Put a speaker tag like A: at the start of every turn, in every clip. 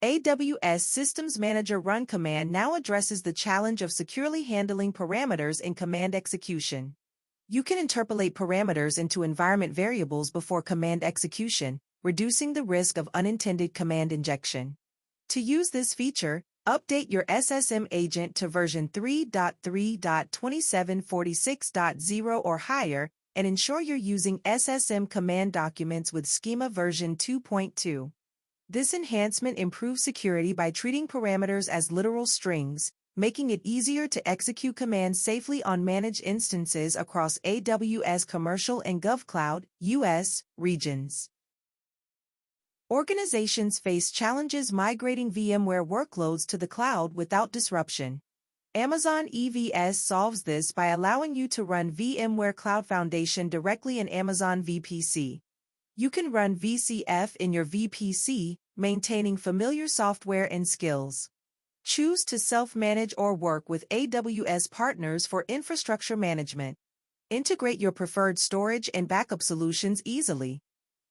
A: AWS Systems Manager Run command now addresses the challenge of securely handling parameters in command execution. You can interpolate parameters into environment variables before command execution, reducing the risk of unintended command injection. To use this feature, update your SSM agent to version 3.3.2746.0 or higher, and ensure you're using SSM command documents with schema version 2.2. This enhancement improves security by treating parameters as literal strings, making it easier to execute commands safely on managed instances across AWS Commercial and GovCloud, US, regions. Organizations face challenges migrating VMware workloads to the cloud without disruption. Amazon EVS solves this by allowing you to run VMware Cloud Foundation directly in Amazon VPC. You can run VCF in your VPC, maintaining familiar software and skills. Choose to self-manage or work with AWS partners for infrastructure management. Integrate your preferred storage and backup solutions easily.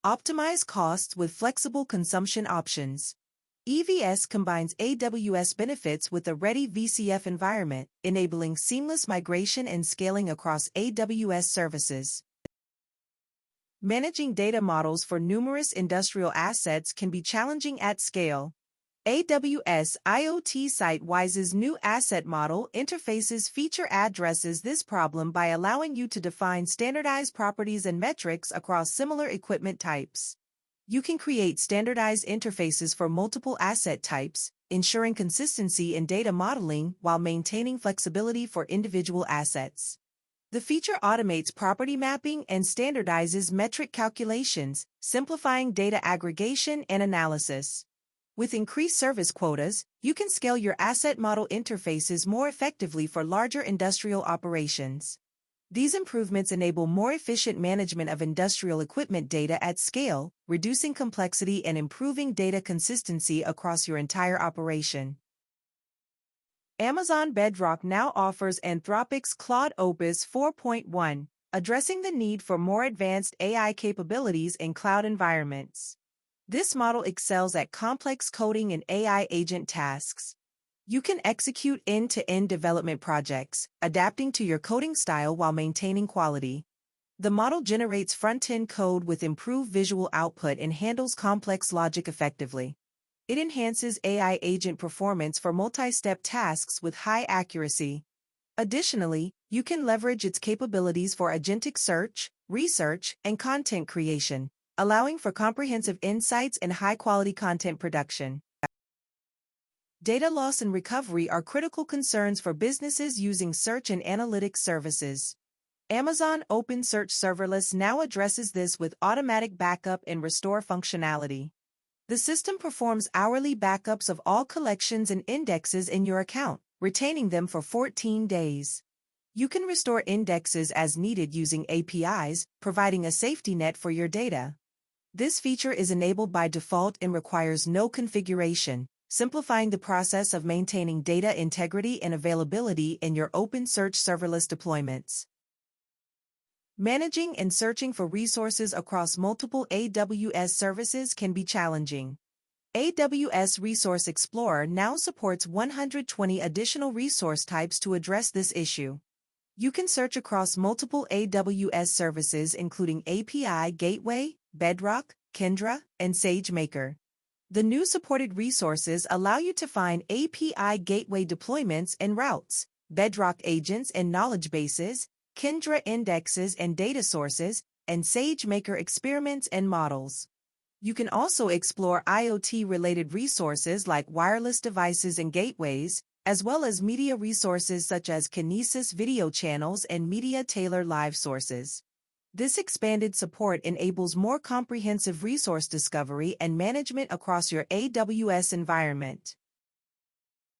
A: Optimize costs with flexible consumption options. EVS combines AWS benefits with a ready VCF environment, enabling seamless migration and scaling across AWS services. Managing data models for numerous industrial assets can be challenging at scale. AWS IoT SiteWise's new asset model interfaces feature addresses this problem by allowing you to define standardized properties and metrics across similar equipment types. You can create standardized interfaces for multiple asset types, ensuring consistency in data modeling while maintaining flexibility for individual assets. The feature automates property mapping and standardizes metric calculations, simplifying data aggregation and analysis. With increased service quotas, you can scale your asset model interfaces more effectively for larger industrial operations. These improvements enable more efficient management of industrial equipment data at scale, reducing complexity and improving data consistency across your entire operation. Amazon Bedrock now offers Anthropic's Claude Opus 4.1, addressing the need for more advanced AI capabilities in cloud environments. This model excels at complex coding and AI agent tasks. You can execute end-to-end development projects, adapting to your coding style while maintaining quality. The model generates front-end code with improved visual output and handles complex logic effectively. It enhances AI agent performance for multi-step tasks with high accuracy. Additionally, you can leverage its capabilities for agentic search, research, and content creation, allowing for comprehensive insights and high-quality content production. Data loss and recovery are critical concerns for businesses using search and analytics services. Amazon OpenSearch Serverless now addresses this with automatic backup and restore functionality. The system performs hourly backups of all collections and indexes in your account, retaining them for 14 days. You can restore indexes as needed using APIs, providing a safety net for your data. This feature is enabled by default and requires no configuration, simplifying the process of maintaining data integrity and availability in your OpenSearch serverless deployments. Managing and searching for resources across multiple AWS services can be challenging. AWS Resource Explorer now supports 120 additional resource types to address this issue. You can search across multiple AWS services including API Gateway, Bedrock, Kyndra, and SageMaker. The new supported resources allow you to find API Gateway deployments and routes, Bedrock agents and knowledge bases, Kyndra indexes and data sources, and SageMaker experiments and models. You can also explore IoT-related resources like wireless devices and gateways, as well as media resources such as Kinesis video channels and MediaTailor live sources. This expanded support enables more comprehensive resource discovery and management across your AWS environment.